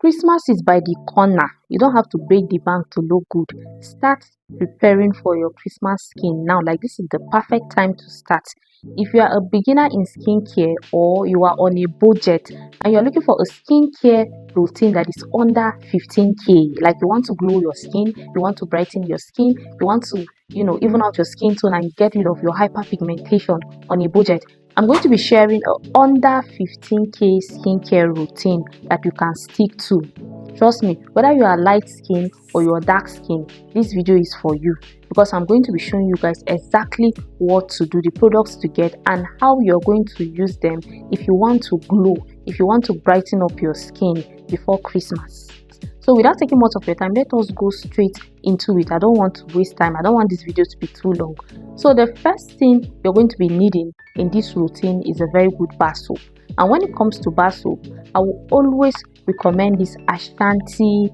Christmas is by the corner. You don't have to break the bank to look good. Start preparing for your Christmas skin now. Like, this is the perfect time to start. If you are a beginner in skincare or you are on a budget and you're looking for a skincare routine that is under 15k, like you want to glow your skin, you want to brighten your skin, you want to, even out your skin tone and get rid of your hyperpigmentation on a budget, I'm going to be sharing a under 15k skincare routine that you can stick to. Trust me, whether you are light skin or you are dark skin, this video is for you, because I'm going to be showing you guys exactly what to do, the products to get, and how you're going to use them if you want to glow, if you want to brighten up your skin before Christmas. So without taking much of your time, let us go straight into it. I don't want to waste time. I don't want this video to be too long. So the first thing you're going to be needing in this routine is a very good bar soap. And when it comes to bar soap, I will always recommend this Ashanti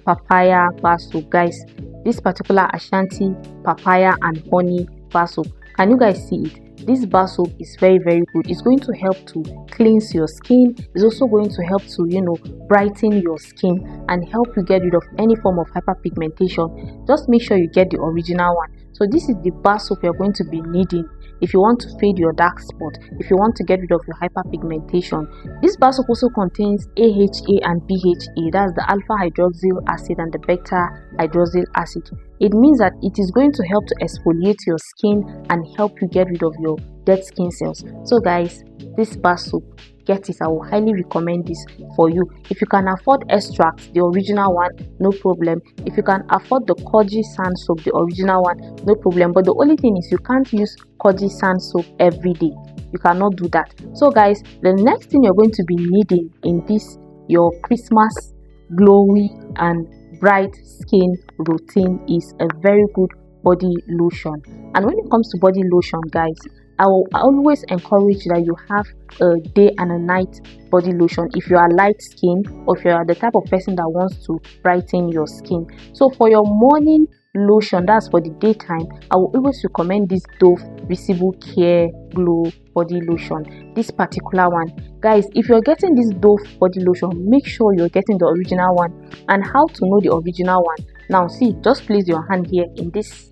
Papaya Bar soap. Guys, this particular Ashanti Papaya and Honey bar soap, can you guys see it? This bar soap is very good. It's going to help to cleanse your skin. It's also going to help to brighten your skin and help you get rid of any form of hyperpigmentation. Just make sure you get the original one. So this is the bar soap you're going to be needing if you want to fade your dark spot, if you want to get rid of your hyperpigmentation. This bar soap also contains AHA and BHA, that's the alpha hydroxyl acid and the beta hydroxyl acid. It means that it is going to help to exfoliate your skin and help you get rid of your dead skin cells. So guys, this bar soap, get it. I will highly recommend this for you. If you can afford extract, the original one, no problem. If you can afford the Koji sand soap, the original one, no problem. But the only thing is you can't use Koji sand soap every day. You cannot do that. So guys, the next thing you're going to be needing in this your Christmas glowy and bright skin routine is a very good body lotion. And when it comes to body lotion, guys, I will always encourage that you have a day and a night body lotion if you are light skin or if you are the type of person that wants to brighten your skin. So for your morning lotion, that's for the daytime, I will always recommend this Dove Visible Care Glow body lotion. This particular one, guys, if you're getting this Dove body lotion, make sure you're getting the original one. And how to know the original one? Now see, just place your hand here in this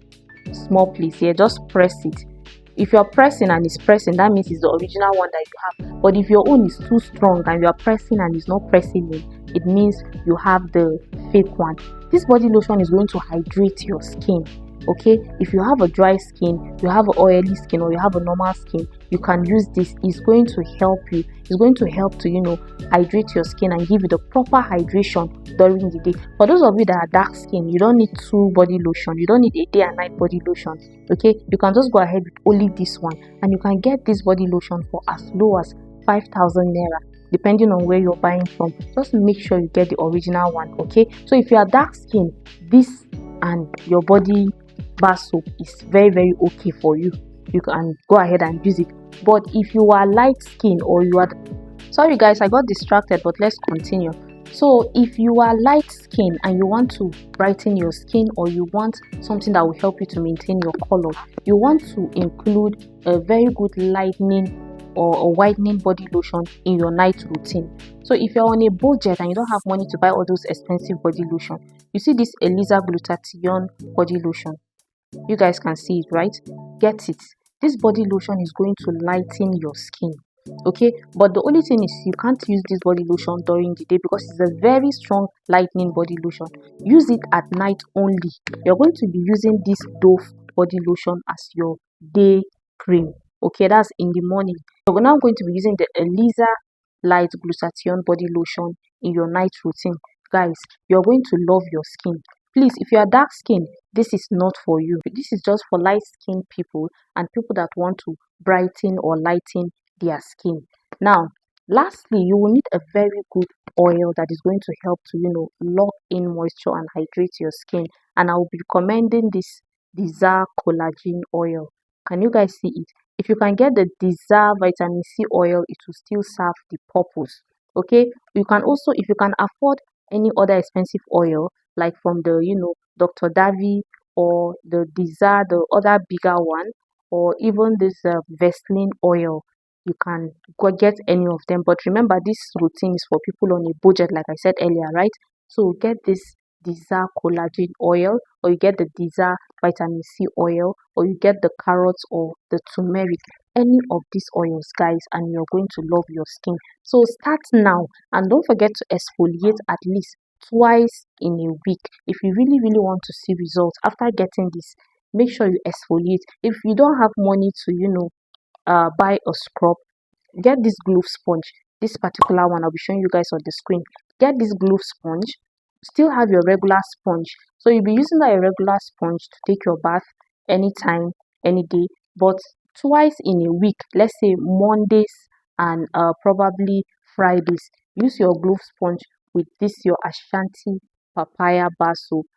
small place here, just press it. If you're pressing and it's pressing, that means it's the original one that you have. But if your own is too strong and you are pressing and it's not pressing in, it means you have the fake one. This body lotion is going to hydrate your skin. Okay, if you have a dry skin, you have an oily skin, or you have a normal skin, you can use this. It's going to help you. It's going to help to hydrate your skin and give you the proper hydration during the day. For those of you that are dark skin, you don't need two body lotion. You don't need a day and night body lotion. Okay, you can just go ahead with only this one, and you can get this body lotion for as low as 5,000 naira, depending on where you're buying from. Just make sure you get the original one. Okay, so if you are dark skin, this and your body bar soap is very okay for you. You can go ahead and use it. But if you are light skin or you are, sorry guys, I got distracted, but let's continue. So if you are light skin and you want to brighten your skin, or you want something that will help you to maintain your color, you want to include a very good lightening or a whitening body lotion in your night routine. So if you're on a budget and you don't have money to buy all those expensive body lotion, you see this Eliza Glutathione body lotion. You guys can see it, right? Get it. This body lotion is going to lighten your skin. Okay, but the only thing is you can't use this body lotion during the day because it's a very strong lightening body lotion. Use it at night only. You're going to be using this Dove body lotion as your day cream. Okay, that's in the morning. You're now going to be using the Eliza Light Glutathione body lotion in your night routine. Guys, you're going to love your skin. Please, if you are dark skin, this is not for you. This is just for light skin people and people that want to brighten or lighten their skin. Now, lastly, you will need a very good oil that is going to help to lock in moisture and hydrate your skin. And I will be recommending this Desire Collagen oil. Can you guys see it? If you can get the Desire vitamin C oil, it will still serve the purpose. Okay, you can also, if you can afford any other expensive oil, like from the Dr. Davi or the Desire, the other bigger one, or even this Vaseline oil, you can go get any of them. But remember, this routine is for people on a budget, like I said earlier, right? So get this Disa collagen oil, or you get the Disa vitamin C oil, or you get the carrots or the turmeric. Any of these oils, guys, and you're going to love your skin. So start now, and don't forget to exfoliate at least twice in a week. If you really want to see results after getting this, make sure you exfoliate. If you don't have money to buy a scrub, get this glove sponge. This particular one I'll be showing you guys on the screen. Get this glove sponge. Still have your regular sponge, so you'll be using that regular sponge to take your bath anytime, any day, but twice in a week. Let's say Mondays and probably Fridays. Use your glove sponge with this your Ashanti Papaya Bar soap.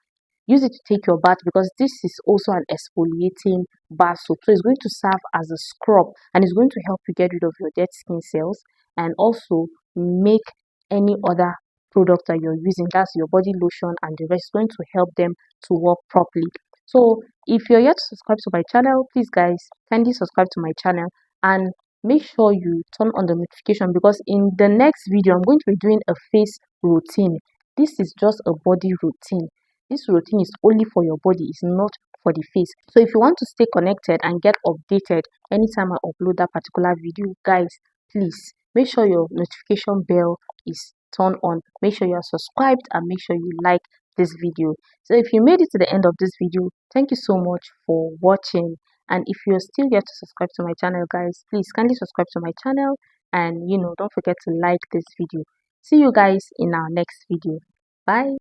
Use it to take your bath, because this is also an exfoliating bar soap. So it's going to serve as a scrub, and it's going to help you get rid of your dead skin cells, and also make any other product that you're using, that's your body lotion and the rest, going to help them to work properly. So if you're yet to subscribe to my channel, please guys, kindly subscribe to my channel and make sure you turn on the notification, because in the next video I'm going to be doing a face routine. This is just a body routine. This routine is only for your body, it's not for the face. So if you want to stay connected and get updated anytime I upload that particular video, guys, please make sure your notification bell is turned on. Make sure you are subscribed and make sure you like this video. So if you made it to the end of this video, thank you so much for watching. And if you're still yet to subscribe to my channel, guys, please kindly subscribe to my channel, and don't forget to like this video. See you guys in our next video. Bye.